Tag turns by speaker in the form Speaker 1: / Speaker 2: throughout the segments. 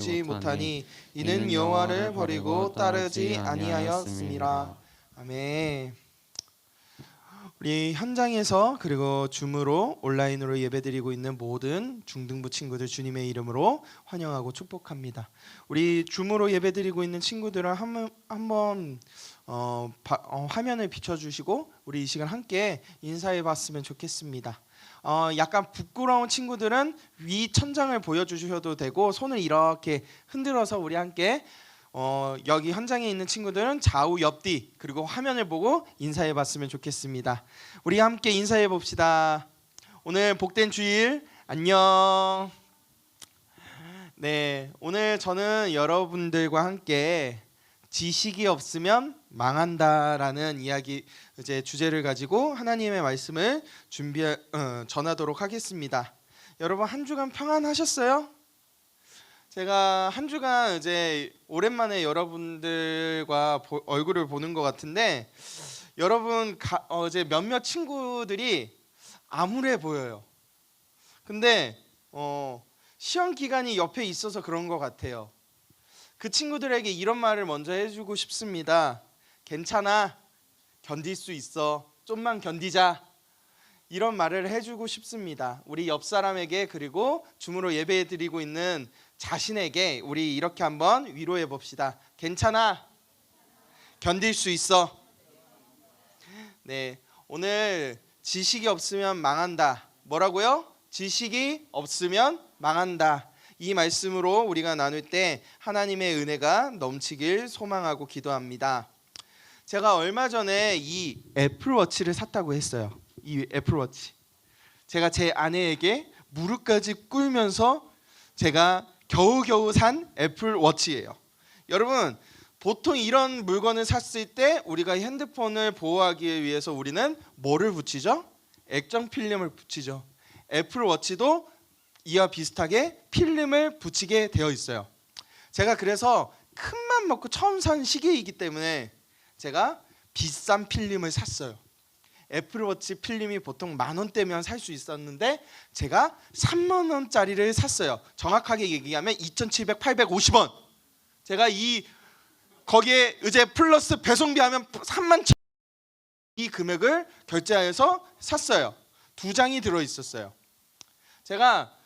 Speaker 1: 지 못하니 이는 여호와를 버리고 따르지 아니하였습니다. 아멘. 우리 현장에서 그리고 줌으로 온라인으로 예배드리고 있는 모든 중등부 친구들 주님의 이름으로 환영하고 축복합니다. 우리 줌으로 예배드리고 있는 친구들은 한번 화면을 비춰주시고 우리 이 시간 함께 인사해봤으면 좋겠습니다. 약간 부끄러운 친구들은 위 천장을 보여주셔도 되고 손을 이렇게 흔들어서 우리 함께 여기 현장에 있는 친구들은 좌우 옆뒤 그리고 화면을 보고 인사해봤으면 좋겠습니다. 우리 함께 인사해봅시다. 오늘 복된 주일 안녕. 네, 오늘 저는 여러분들과 함께 지식이 없으면 망한다라는 이야기 이제 주제를 가지고 하나님의 말씀을 전하도록 하겠습니다. 여러분 한 주간 평안하셨어요? 제가 한 주간 이제 오랜만에 여러분들과 얼굴을 보는 것 같은데 여러분 이제 몇몇 친구들이 암울해 보여요. 근데 시험 기간이 옆에 있어서 그런 것 같아요. 그 친구들에게 이런 말을 먼저 해주고 싶습니다. 괜찮아, 견딜 수 있어, 좀만 견디자. 이런 말을 해주고 싶습니다. 우리 옆 사람에게 그리고 줌으로 예배드리고 있는 자신에게 우리 이렇게 한번 위로해 봅시다. 괜찮아, 견딜 수 있어. 네, 오늘 지식이 없으면 망한다. 뭐라고요? 지식이 없으면 망한다. 이 말씀으로 우리가 나눌 때 하나님의 은혜가 넘치길 소망하고 기도합니다. 제가 얼마 전에 이 애플워치를 샀다고 했어요. 이 애플워치 제가 제 아내에게 무릎까지 꿇으면서 제가 겨우겨우 산 애플워치예요. 여러분 보통 이런 물건을 샀을 때 우리가 핸드폰을 보호하기 위해서 우리는 뭐를 붙이죠? 액정 필름을 붙이죠. 애플워치도 이와 비슷하게 필름을 붙이게 되어 있어요. 제가 그래서 큰맘 먹고 처음 산 시계이기 때문에 제가 비싼 필름을 샀어요. 애플워치 필름이 보통 10,000원대면 살 수 있었는데 제가 30,000원짜리를 샀어요. 정확하게 얘기하면 2,750원. 제가 거기에 이제 플러스 배송비하면 31,000원 이 금액을 결제해서 샀어요. 2장이 들어 있었어요. 제가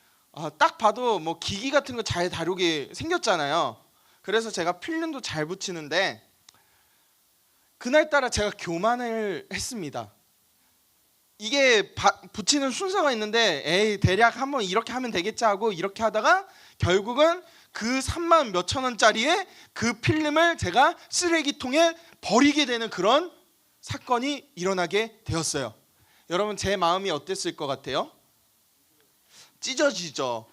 Speaker 1: 딱 봐도 뭐 기기 같은 거 잘 다루게 생겼잖아요. 그래서 제가 필름도 잘 붙이는데 그날따라 제가 교만을 했습니다. 이게 붙이는 순서가 있는데 에이 대략 한번 이렇게 하면 되겠지 하고 이렇게 하다가 결국은 그 3만 몇천 원짜리의 그 필름을 제가 쓰레기통에 버리게 되는 그런 사건이 일어나게 되었어요. 여러분 제 마음이 어땠을 것 같아요? 찢어지죠.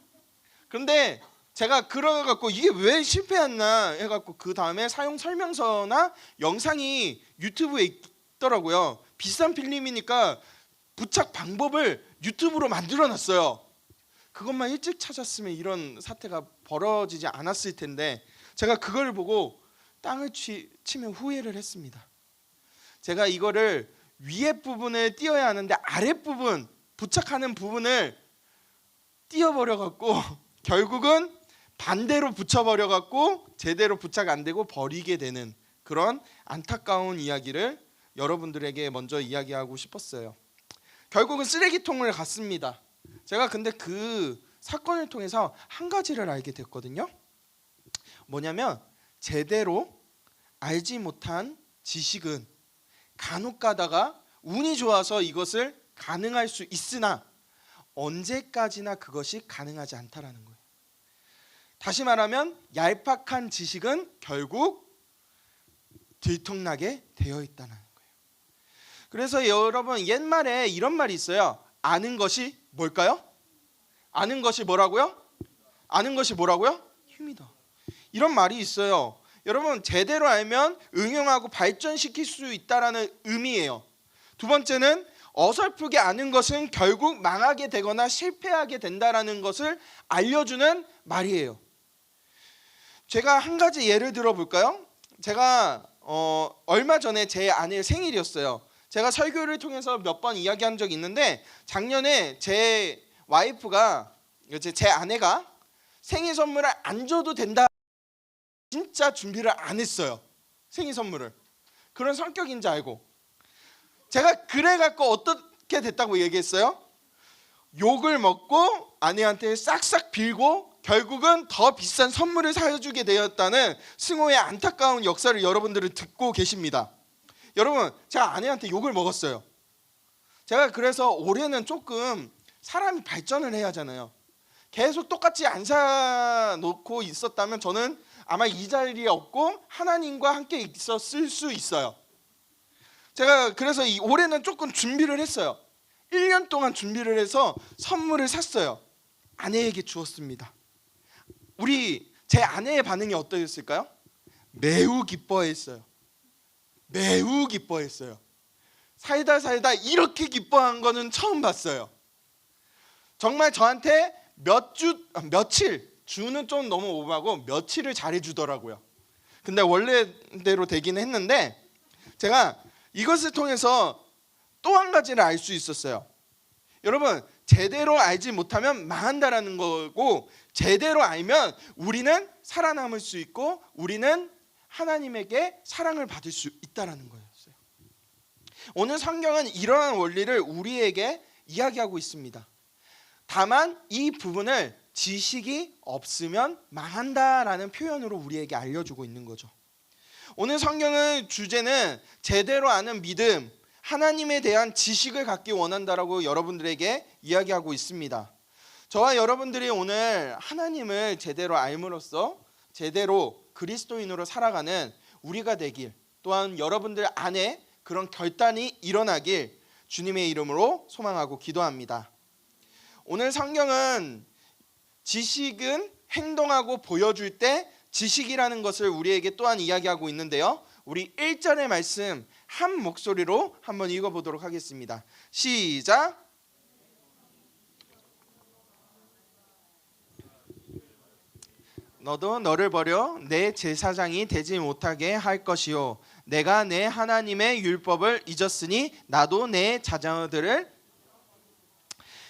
Speaker 1: 그런데 제가 그래갖고 이게 왜 실패했나 해갖고 그 다음에 사용 설명서나 영상이 유튜브에 있더라고요. 비싼 필름이니까 부착 방법을 유튜브로 만들어놨어요. 그것만 일찍 찾았으면 이런 사태가 벌어지지 않았을 텐데 제가 그걸 보고 땅을 치며 후회를 했습니다. 제가 이거를 위에 부분을 띄어야 하는데 아랫부분 부착하는 부분을 띄어버려갖고 결국은 반대로 붙여버려갖고 제대로 부착 안 되고 버리게 되는 그런 안타까운 이야기를 여러분들에게 먼저 이야기하고 싶었어요. 결국은 쓰레기통을 갔습니다. 제가 근데 그 사건을 통해서 한 가지를 알게 됐거든요. 뭐냐면 제대로 알지 못한 지식은 간혹 가다가 운이 좋아서 이것을 가능할 수 있으나 언제까지나 그것이 가능하지 않다라는 거예요. 다시 말하면 얄팍한 지식은 결국 들통나게 되어 있다는 거예요. 그래서 여러분 옛말에 이런 말이 있어요. 아는 것이 뭘까요? 아는 것이 뭐라고요? 아는 것이 뭐라고요? 힘이다. 이런 말이 있어요. 여러분 제대로 알면 응용하고 발전시킬 수 있다라는 의미예요. 두 번째는 어설프게 아는 것은 결국 망하게 되거나 실패하게 된다라는 것을 알려주는 말이에요. 제가 한 가지 예를 들어볼까요? 제가 얼마 전에 제 아내의 생일이었어요. 제가 설교를 통해서 몇 번 이야기한 적이 있는데 작년에 제 와이프가 이제 제 아내가 생일 선물을 안 줘도 된다. 진짜 준비를 안 했어요. 생일 선물을. 그런 성격인지 알고. 제가 그래갖고 어떻게 됐다고 얘기했어요? 욕을 먹고 아내한테 싹싹 빌고 결국은 더 비싼 선물을 사주게 되었다는 승호의 안타까운 역사를 여러분들은 듣고 계십니다. 여러분, 제가 아내한테 욕을 먹었어요. 제가 그래서 올해는 조금 사람이 발전을 해야 하잖아요. 계속 똑같이 안 사놓고 있었다면 저는 아마 이 자리에 없고 하나님과 함께 있었을 수 있어요. 제가 그래서 이 올해는 조금 준비를 했어요. 1년 동안 준비를 해서 선물을 샀어요. 아내에게 주었습니다. 제 아내의 반응이 어떠했을까요? 매우 기뻐했어요. 매우 기뻐했어요. 살다 이렇게 기뻐한 거는 처음 봤어요. 정말 저한테 며칠, 주는 좀 너무 오버하고 며칠을 잘해주더라고요. 근데 원래대로 되긴 했는데 제가 이것을 통해서 또 한 가지를 알 수 있었어요. 여러분, 제대로 알지 못하면 망한다라는 거고, 제대로 알면 우리는 살아남을 수 있고 우리는 하나님에게 사랑을 받을 수 있다라는 거였어요. 오늘 성경은 이러한 원리를 우리에게 이야기하고 있습니다. 다만 이 부분을 지식이 없으면 망한다라는 표현으로 우리에게 알려주고 있는 거죠. 오늘 성경의 주제는 제대로 아는 믿음, 하나님에 대한 지식을 갖기 원한다라고 여러분들에게 이야기하고 있습니다. 저와 여러분들이 오늘 하나님을 제대로 알므로써 제대로 그리스도인으로 살아가는 우리가 되길, 또한 여러분들 안에 그런 결단이 일어나길 주님의 이름으로 소망하고 기도합니다. 오늘 성경은 지식은 행동하고 보여줄 때 지식이라는 것을 우리에게 또한 이야기하고 있는데요. 우리 1절의 말씀 한 목소리로 한번 읽어보도록 하겠습니다. 시작. 너도 너를 버려 내 제사장이 되지 못하게 할 것이요, 내가 내 하나님의 율법을 잊었으니 나도 내 자녀들을.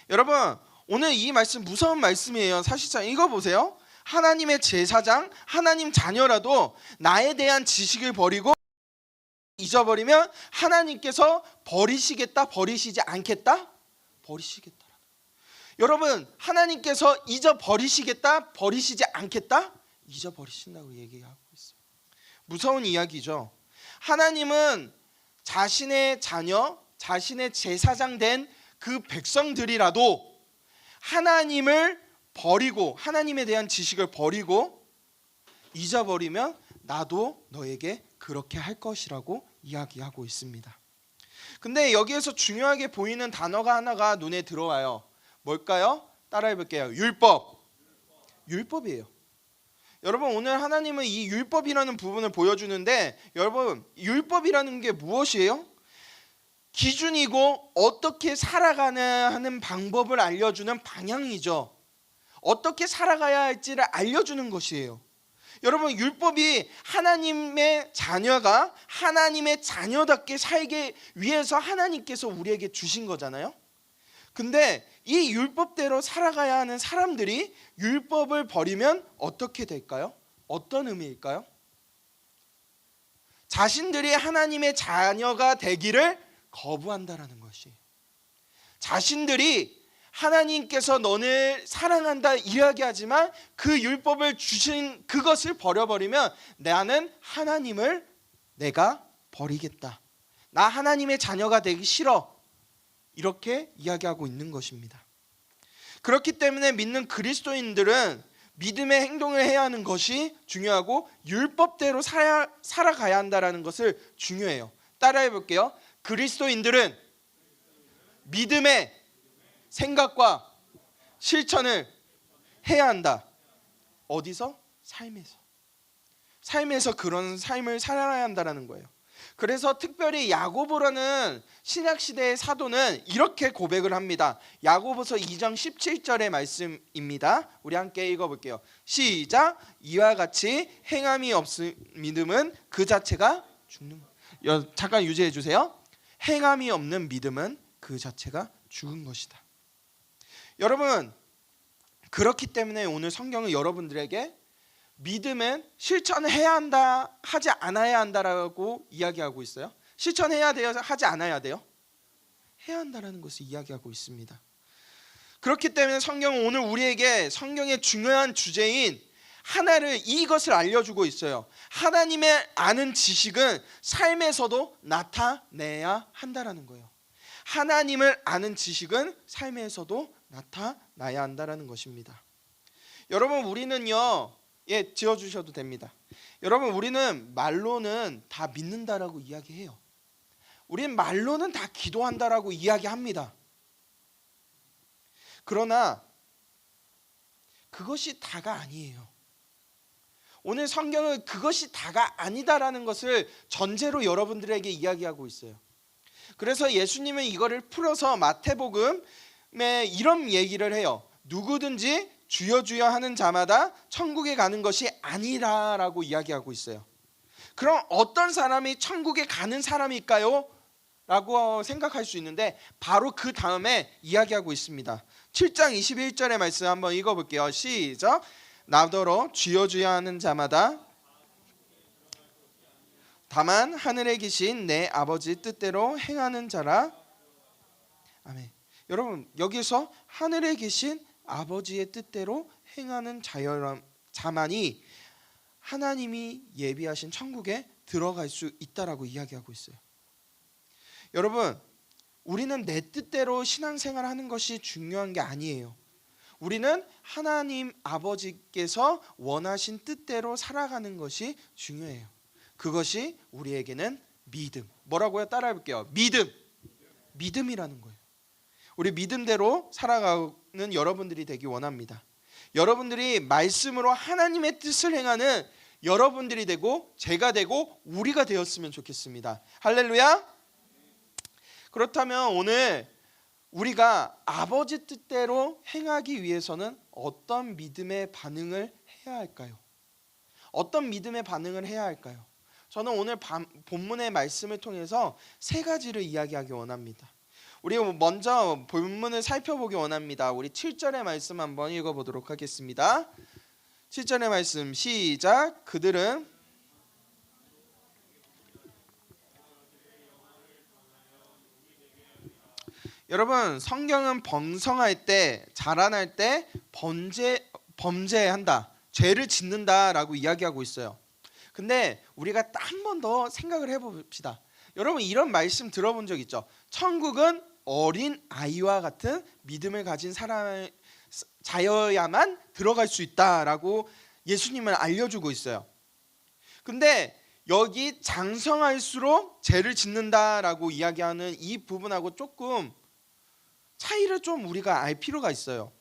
Speaker 1: 여러분, 오늘 이 말씀 무서운 말씀이에요. 사실상 읽어보세요. 하나님의 제사장, 하나님 자녀라도 나에 대한 지식을 버리고 잊어버리면 하나님께서 버리시겠다, 버리시지 않겠다? 버리시겠다. 여러분, 하나님께서 잊어버리시겠다, 버리시지 않겠다? 잊어버리신다고 얘기하고 있어요. 무서운 이야기죠. 하나님은 자신의 자녀, 자신의 제사장 된 그 백성들이라도 하나님을 버리고, 하나님에 대한 지식을 버리고 잊어버리면 나도 너에게 그렇게 할 것이라고 이야기하고 있습니다. 근데 여기에서 중요하게 보이는 단어가 하나가 눈에 들어와요. 뭘까요? 따라해 볼게요. 율법. 율법이에요. 여러분, 오늘 하나님은 이 율법이라는 부분을 보여주는데, 여러분, 율법이라는 게 무엇이에요? 기준이고 어떻게 살아가는 방법을 알려주는 방향이죠. 어떻게 살아가야 할지를 알려주는 것이에요. 여러분, 율법이 하나님의 자녀가 하나님의 자녀답게 살기 위해서 하나님께서 우리에게 주신 거잖아요. 근데 이 율법대로 살아가야 하는 사람들이 율법을 버리면 어떻게 될까요? 어떤 의미일까요? 자신들이 하나님의 자녀가 되기를 거부한다라는 것이, 자신들이 하나님께서 너를 사랑한다 이야기하지만 그 율법을 주신 그것을 버려버리면 나는 하나님을 내가 버리겠다, 나 하나님의 자녀가 되기 싫어, 이렇게 이야기하고 있는 것입니다. 그렇기 때문에 믿는 그리스도인들은 믿음의 행동을 해야 하는 것이 중요하고 율법대로 살아가야 한다는 것을 중요해요. 따라해 볼게요. 그리스도인들은 믿음의 생각과 실천을 해야 한다. 어디서? 삶에서 그런 삶을 살아야 한다는 거예요. 그래서 특별히 야고보라는 신약시대의 사도는 이렇게 고백을 합니다. 야고보서 2장 17절의 말씀입니다. 우리 함께 읽어볼게요. 시작. 이와 같이 행함이 없음 믿음은 그 자체가 죽는 것. 잠깐 유지해 주세요. 행함이 없는 믿음은 그 자체가 죽은 것이다. 여러분, 그렇기 때문에 오늘 성경은 여러분들에게 믿음은 실천해야 한다, 하지 않아야 한다라고 이야기하고 있어요. 실천해야 돼요, 하지 않아야 돼요? 해야 한다라는 것을 이야기하고 있습니다. 그렇기 때문에 성경은 오늘 우리에게 성경의 중요한 주제인 하나를, 이것을 알려주고 있어요. 하나님의 아는 지식은 삶에서도 나타내야 한다라는 거예요. 하나님을 아는 지식은 삶에서도 나타나야 한다라는 것입니다. 여러분, 우리는요, 지어주셔도 됩니다. 여러분, 우리는 말로는 다 믿는다라고 이야기해요. 우리는 말로는 다 기도한다라고 이야기합니다. 그러나 그것이 다가 아니에요. 오늘 성경은 그것이 다가 아니다라는 것을 전제로 여러분들에게 이야기하고 있어요. 그래서 예수님은 이거를 풀어서 마태복음에 이런 얘기를 해요. 누구든지 주여 주여 하는 자마다 천국에 가는 것이 아니라라고 이야기하고 있어요. 그럼 어떤 사람이 천국에 가는 사람일까요? 라고 생각할 수 있는데 바로 그 다음에 이야기하고 있습니다. 7장 21절의 말씀 한번 읽어볼게요. 시작. 나더러 주여 주여 하는 자마다 다만 하늘에 계신 내 아버지 뜻대로 행하는 자라. 아멘. 여러분, 여기서 하늘에 계신 아버지의 뜻대로 행하는 자만이 하나님이 예비하신 천국에 들어갈 수 있다라고 이야기하고 있어요. 여러분, 우리는 내 뜻대로 신앙생활 하는 것이 중요한 게 아니에요. 우리는 하나님 아버지께서 원하신 뜻대로 살아가는 것이 중요해요. 그것이 우리에게는 믿음. 뭐라고요? 따라해볼게요. 믿음이라는 거예요. 우리 믿음대로 살아가는 여러분들이 되기 원합니다. 여러분들이 말씀으로 하나님의 뜻을 행하는 여러분들이 되고 제가 되고 우리가 되었으면 좋겠습니다. 할렐루야. 그렇다면 오늘 우리가 아버지 뜻대로 행하기 위해서는 어떤 믿음의 반응을 해야 할까요? 어떤 믿음의 반응을 해야 할까요? 저는 오늘 본문의 말씀을 통해서 세 가지를 이야기하기 원합니다. 우리 먼저 본문을 살펴보기 원합니다. 우리 7절의 말씀 한번 읽어보도록 하겠습니다. 7절의 말씀 시작. 그들은 여러분, 성경은 번성할 때, 자라날 때 범죄한다, 죄를 짓는다라고 이야기하고 있어요. 근데 우리가 한 번 더 생각을 해봅시다. 여러분, 이런 말씀 들어본 적 있죠? 천국은 어린 아이와 같은 믿음을 가진 자여야만 들어갈 수 있다라고 예수님은 알려주고 있어요. 근데 여기 장성할수록 죄를 짓는다라고 이야기하는 이 부분하고 조금 차이를 좀 우리가 알 필요가 있어요.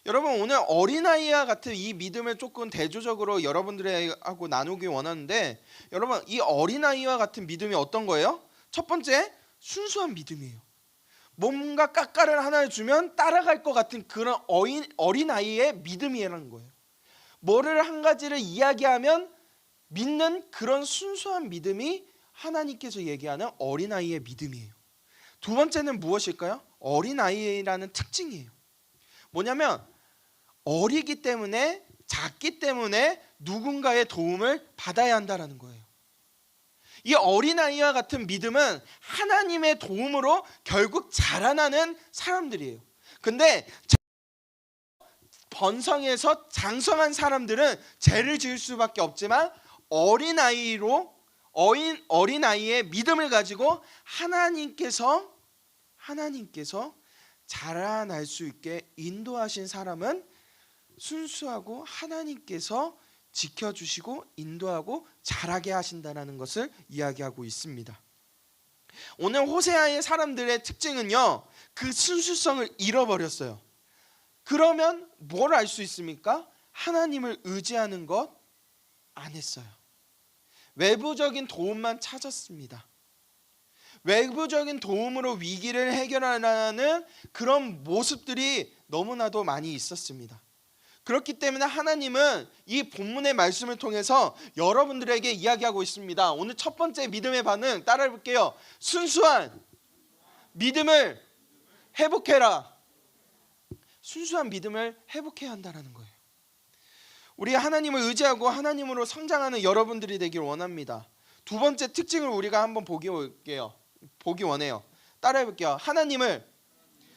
Speaker 1: 여러분, 오늘 어린아이와 같은 이 믿음을 조금 대조적으로 여러분들하고 나누기 원하는데, 여러분, 이 어린아이와 같은 믿음이 어떤 거예요? 첫 번째, 순수한 믿음이에요. 뭔가 깎아를 하나 주면 따라갈 것 같은 그런 어린아이의 믿음이라는 거예요. 뭐를 한 가지를 이야기하면 믿는 그런 순수한 믿음이 하나님께서 얘기하는 어린아이의 믿음이에요. 두 번째는 무엇일까요? 어린아이라는 특징이에요. 뭐냐면 어리기 때문에, 작기 때문에 누군가의 도움을 받아야 한다는 거예요. 이 어린아이와 같은 믿음은 하나님의 도움으로 결국 자라나는 사람들이에요. 근데 번성해서 장성한 사람들은 죄를 지을 수밖에 없지만 어린아이의 믿음을 가지고 하나님께서 자라날 수 있게 인도하신 사람은 순수하고 하나님께서 지켜주시고 인도하고 자라게 하신다는 것을 이야기하고 있습니다. 오늘 호세아의 사람들의 특징은요, 그 순수성을 잃어버렸어요. 그러면 뭘 알 수 있습니까? 하나님을 의지하는 것 안 했어요. 외부적인 도움만 찾았습니다. 외부적인 도움으로 위기를 해결하는 그런 모습들이 너무나도 많이 있었습니다. 그렇기 때문에 하나님은 이 본문의 말씀을 통해서 여러분들에게 이야기하고 있습니다. 오늘 첫 번째 믿음의 반응 따라해 볼게요. 순수한 믿음을 회복해라. 순수한 믿음을 회복해야 한다는 거예요. 우리 하나님을 의지하고 하나님으로 성장하는 여러분들이 되길 원합니다. 두 번째 특징을 우리가 한번 보기 원해요. 따라해 볼게요. 하나님을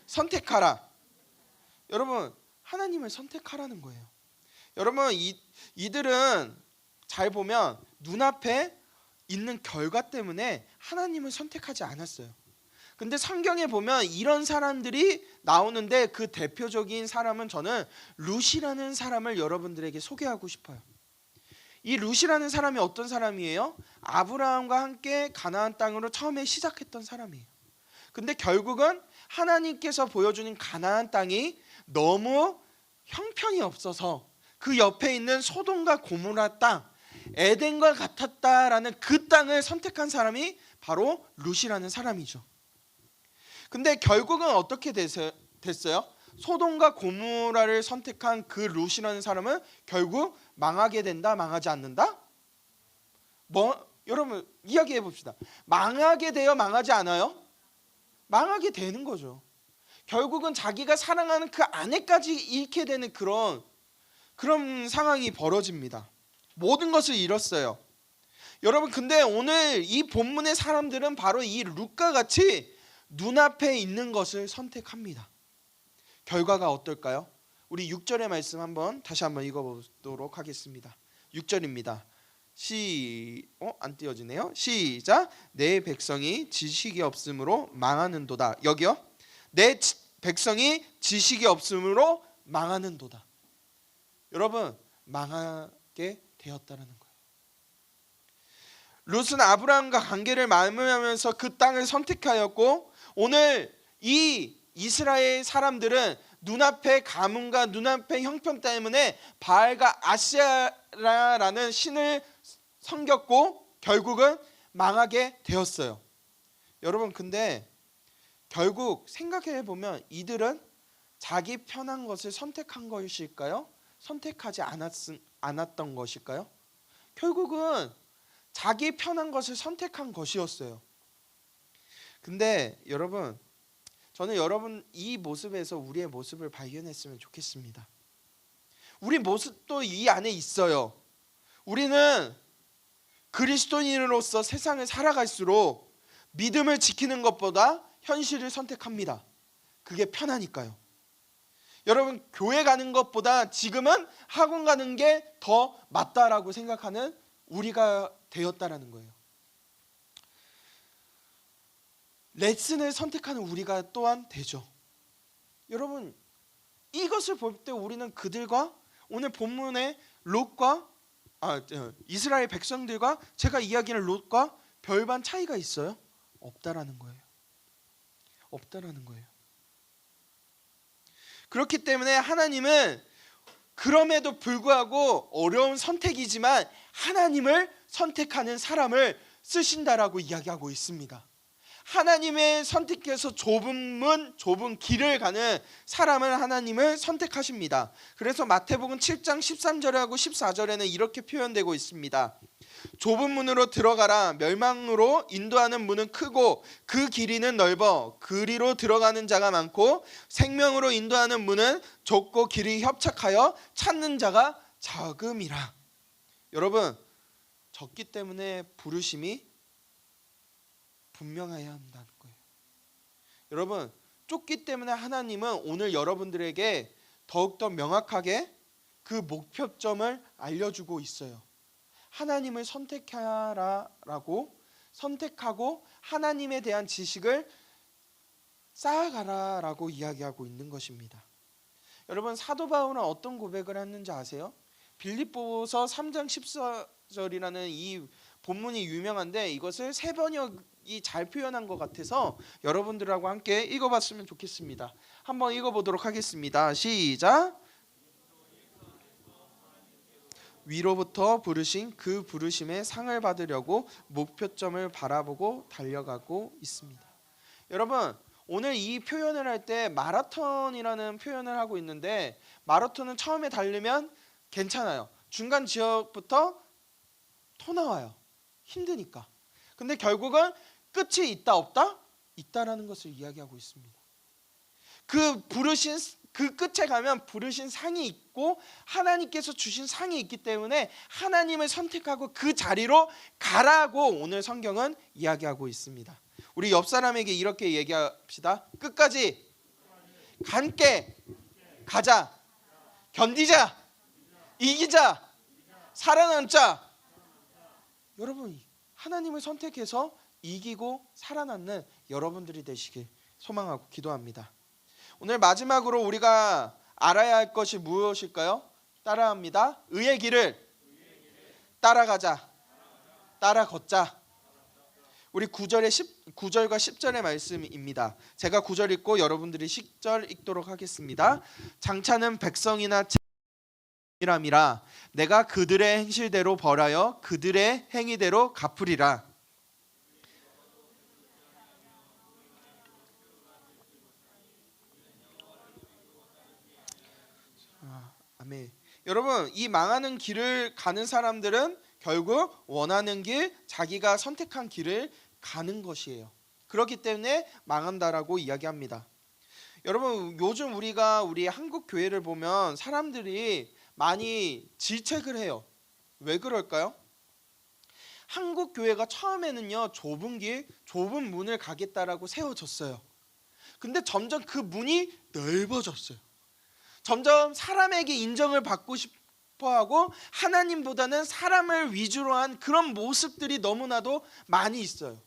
Speaker 1: 선택하라. 여러분, 하나님을 선택하라는 거예요. 여러분, 이들은 잘 보면 눈앞에 있는 결과 때문에 하나님을 선택하지 않았어요. 근데 성경에 보면 이런 사람들이 나오는데 그 대표적인 사람은 저는 룻이라는 사람을 여러분들에게 소개하고 싶어요. 이 룻이라는 사람이 어떤 사람이에요? 아브라함과 함께 가나안 땅으로 처음에 시작했던 사람이에요. 근데 결국은 하나님께서 보여주는 가나안 땅이 너무 형편이 없어서 그 옆에 있는 소돔과 고모라 땅, 에덴과 같았다라는 그 땅을 선택한 사람이 바로 룻이라는 사람이죠. 근데 결국은 어떻게 됐어요? 소돔과 고모라를 선택한 그 룻이라는 사람은 결국 망하게 된다, 망하지 않는다? 여러분 이야기해 봅시다. 망하게 돼요, 망하지 않아요? 망하게 되는 거죠. 결국은 자기가 사랑하는 그 아내까지 잃게 되는 그런 상황이 벌어집니다. 모든 것을 잃었어요. 여러분, 근데 오늘 이 본문의 사람들은 바로 이 룻과 같이 눈앞에 있는 것을 선택합니다. 결과가 어떨까요? 우리 6절의 말씀 다시 한번 읽어보도록 하겠습니다. 6절입니다. 안 띄어지네요. 시작. 내 백성이 지식이 없으므로 망하는도다. 여기요. 내 백성이 지식이 없으므로 망하는도다. 여러분, 망하게 되었다는 거예요. 룻은 아브라함과 관계를 맺으면서 그 땅을 선택하였고, 오늘 이 이스라엘 사람들은 눈앞의 가뭄과 눈앞의 형편 때문에 바알과 아세라라는 신을 섬겼고 결국은 망하게 되었어요. 여러분, 근데 결국 생각해 보면 이들은 자기 편한 것을 선택한 것일까요? 선택하지 않았던 것일까요? 결국은 자기 편한 것을 선택한 것이었어요. 근데 여러분, 저는 여러분 이 모습에서 우리의 모습을 발견했으면 좋겠습니다. 우리 모습도 이 안에 있어요. 우리는 그리스도인으로서 세상을 살아갈수록 믿음을 지키는 것보다 현실을 선택합니다. 그게 편하니까요. 여러분, 교회 가는 것보다 지금은 학원 가는 게 더 맞다라고 생각하는 우리가 되었다라는 거예요. 레슨을 선택하는 우리가 또한 되죠. 여러분, 이것을 볼 때 우리는 그들과 오늘 본문의 롯과 이스라엘 백성들과 제가 이야기하는 롯과 별반 차이가 있어요? 없다라는 거예요. 없다라는 거예요. 그렇기 때문에 하나님은 그럼에도 불구하고 어려운 선택이지만 하나님을 선택하는 사람을 쓰신다라고 이야기하고 있습니다. 하나님의 선택해서 좁은 문, 좁은 길을 가는 사람을 하나님을 선택하십니다. 그래서 마태복음 7장 13절하고 14절에는 이렇게 표현되고 있습니다. 좁은 문으로 들어가라. 멸망으로 인도하는 문은 크고 그 길이는 넓어 그리로 들어가는 자가 많고 생명으로 인도하는 문은 좁고 길이 협착하여 찾는 자가 적음이라. 여러분, 적기 때문에 부르심이 분명해야 한다는 거예요. 여러분, 좁기 때문에 하나님은 오늘 여러분들에게 더욱더 명확하게 그 목표점을 알려주고 있어요. 하나님을 선택하라라고, 선택하고 하나님에 대한 지식을 쌓아가라라고 이야기하고 있는 것입니다. 여러분, 사도 바울은 어떤 고백을 했는지 아세요? 빌립보서 3장 14절이라는 이 본문이 유명한데 이것을 세 번역이 잘 표현한 것 같아서 여러분들하고 함께 읽어봤으면 좋겠습니다. 한번 읽어보도록 하겠습니다. 시작. 위로부터 부르신 그 부르심의 상을 받으려고 목표점을 바라보고 달려가고 있습니다. 여러분, 오늘 이 표현을 할 때 마라톤이라는 표현을 하고 있는데, 마라톤은 처음에 달리면 괜찮아요. 중간 지역부터 토 나와요. 힘드니까. 근데 결국은 끝이 있다 없다? 있다라는 것을 이야기하고 있습니다. 그 부르신 그 끝에 가면 부르신 상이 있고 하나님께서 주신 상이 있기 때문에 하나님을 선택하고 그 자리로 가라고 오늘 성경은 이야기하고 있습니다. 우리 옆 사람에게 이렇게 얘기합시다. 끝까지 함께 가자. 견디자. 이기자. 살아남자. 여러분, 하나님을 선택해서 이기고 살아남는 여러분들이 되시길 소망하고 기도합니다. 오늘 마지막으로 우리가 알아야 할 것이 무엇일까요? 따라합니다. 의의 길을 따라가자. 따라 걷자. 우리 9절과 10절의 말씀입니다. 제가 9절 읽고 여러분들이 10절 읽도록 하겠습니다. 장차는 백성이나 이람이라 내가 그들의 행실대로 벌하여 그들의 행위대로 갚으리라. 아멘. 여러분, 이 망하는 길을 가는 사람들은 결국 원하는 길, 자기가 선택한 길을 가는 것이에요. 그렇기 때문에 망한다라고 이야기합니다. 여러분, 요즘 우리 한국 교회를 보면 사람들이 많이 질책을 해요. 왜 그럴까요? 한국 교회가 처음에는요, 좁은 길, 좁은 문을 가겠다라고 세워졌어요. 근데 점점 그 문이 넓어졌어요. 점점 사람에게 인정을 받고 싶어하고 하나님보다는 사람을 위주로 한 그런 모습들이 너무나도 많이 있어요.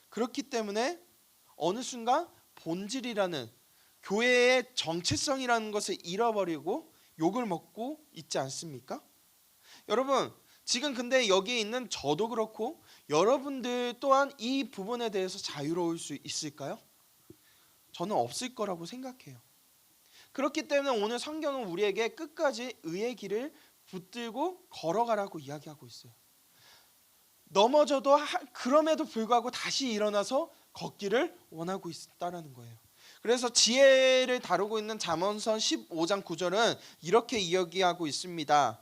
Speaker 1: 그렇기 때문에 어느 순간 본질이라는 교회의 정체성이라는 것을 잃어버리고 욕을 먹고 있지 않습니까? 여러분, 지금 근데 여기에 있는 저도 그렇고 여러분들 또한 이 부분에 대해서 자유로울 수 있을까요? 저는 없을 거라고 생각해요. 그렇기 때문에 오늘 성경은 우리에게 끝까지 의의 길을 붙들고 걸어가라고 이야기하고 있어요. 넘어져도 그럼에도 불구하고 다시 일어나서 걷기를 원하고 있다라는 거예요. 그래서 지혜를 다루고 있는 잠언서 15장 9절은 이렇게 이야기하고 있습니다.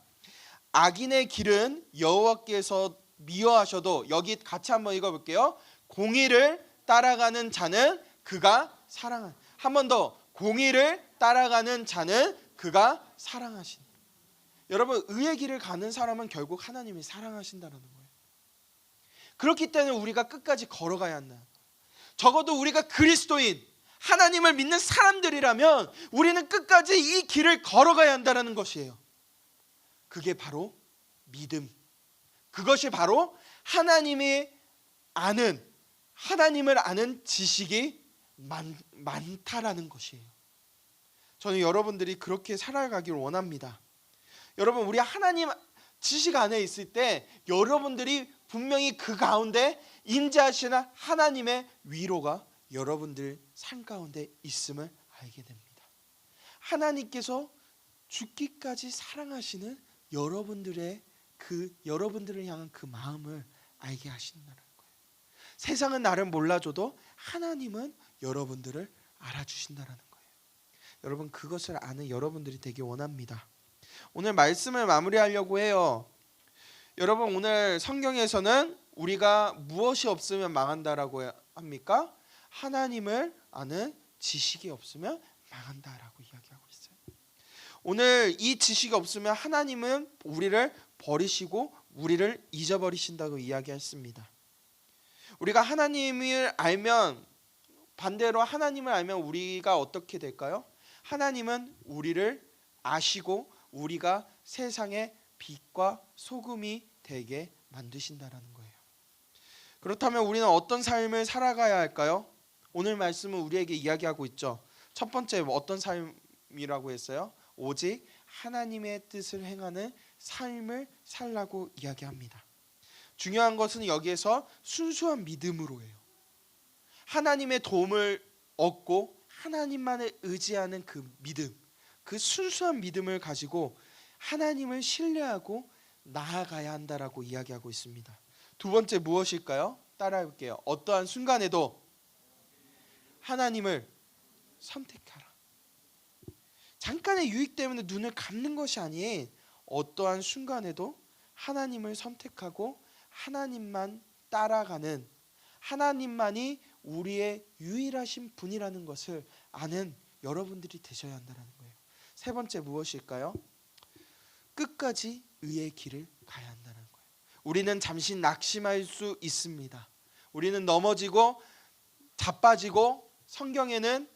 Speaker 1: 악인의 길은 여호와께서 미워하셔도, 여기 같이 한번 읽어볼게요. 공의를 따라가는 자는 그가 사랑한. 한 번 더. 공의를 따라가는 자는 그가 사랑하신다. 여러분, 의의 길을 가는 사람은 결국 하나님이 사랑하신다는 거예요. 그렇기 때문에 우리가 끝까지 걸어가야 한다. 적어도 우리가 그리스도인, 하나님을 믿는 사람들이라면 우리는 끝까지 이 길을 걸어가야 한다는 것이에요. 그게 바로 믿음. 그것이 바로 하나님을 아는 지식이 많다라는 것이에요. 저는 여러분들이 그렇게 살아가길 원합니다. 여러분, 우리 하나님 지식 안에 있을 때 여러분들이 분명히 그 가운데 임재하시는 하나님의 위로가 여러분들 삶 가운데 있음을 알게 됩니다. 하나님께서 죽기까지 사랑하시는 여러분들을 향한 그 마음을 알게 하신다는 거예요. 세상은 나를 몰라줘도 하나님은 여러분들을 알아주신다는 거예요. 여러분, 그것을 아는 여러분들이 되기 원합니다. 오늘 말씀을 마무리하려고 해요. 여러분, 오늘 성경에서는 우리가 무엇이 없으면 망한다라고 합니까? 하나님을 아는 지식이 없으면 망한다라고 이야기하고 있어요. 오늘 이 지식이 없으면 하나님은 우리를 버리시고 우리를 잊어버리신다고 이야기했습니다. 우리가 하나님을 알면, 반대로 하나님을 알면 우리가 어떻게 될까요? 하나님은 우리를 아시고 우리가 세상의 빛과 소금이 되게 만드신다라는 거예요. 그렇다면 우리는 어떤 삶을 살아가야 할까요? 오늘 말씀은 우리에게 이야기하고 있죠. 첫 번째, 어떤 삶이라고 했어요? 오직 하나님의 뜻을 행하는 삶을 살라고 이야기합니다. 중요한 것은 여기에서 순수한 믿음으로 해요. 하나님의 도움을 얻고 하나님만을 의지하는 그 믿음, 그 순수한 믿음을 가지고 하나님을 신뢰하고 나아가야 한다라고 이야기하고 있습니다. 두 번째 무엇일까요? 따라해볼게요. 어떠한 순간에도 하나님을 선택하라. 잠깐의 유익 때문에 눈을 감는 것이 아닌 어떠한 순간에도 하나님을 선택하고 하나님만 따라가는, 하나님만이 우리의 유일하신 분이라는 것을 아는 여러분들이 되셔야 한다는 거예요. 세 번째 무엇일까요? 끝까지 의의 길을 가야 한다는 거예요. 우리는 잠시 낙심할 수 있습니다. 우리는 넘어지고 자빠지고, 성경에는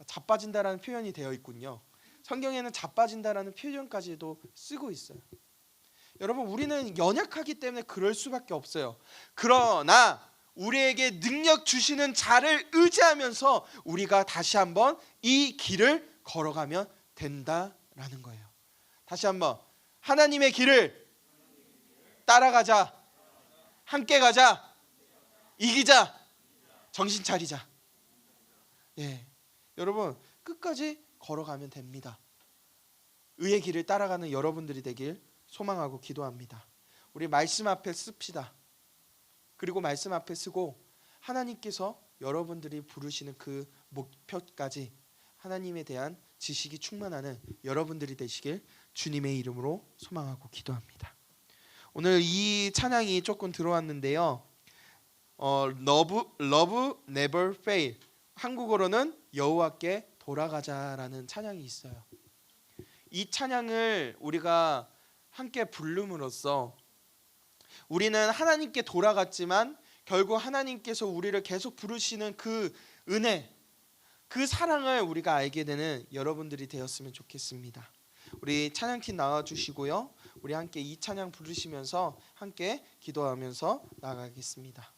Speaker 1: 자빠진다라는 표현이 되어 있군요. 성경에는 자빠진다라는 표현까지도 쓰고 있어요. 여러분, 우리는 연약하기 때문에 그럴 수밖에 없어요. 그러나 우리에게 능력 주시는 자를 의지하면서 우리가 다시 한번 이 길을 걸어가면 된다라는 거예요. 다시 한번, 하나님의 길을 따라가자. 함께 가자. 이기자. 정신 차리자. 예, 여러분, 끝까지 걸어가면 됩니다. 의의 길을 따라가는 여러분들이 되길 소망하고 기도합니다. 우리 말씀 앞에 씁시다. 그리고 말씀 앞에 쓰고 하나님께서 여러분들이 부르시는 그 목표까지 하나님에 대한 지식이 충만하는 여러분들이 되시길 주님의 이름으로 소망하고 기도합니다. 오늘 이 찬양이 조금 들어왔는데요. Love Never Fail, 한국어로는 여호와께 돌아가자라는 찬양이 있어요. 이 찬양을 우리가 함께 부름으로써 우리는 하나님께 돌아갔지만 결국 하나님께서 우리를 계속 부르시는 그 은혜, 그 사랑을 우리가 알게 되는 여러분들이 되었으면 좋겠습니다. 우리 찬양팀 나와주시고요. 우리 함께 이 찬양 부르시면서 함께 기도하면서 나아가겠습니다.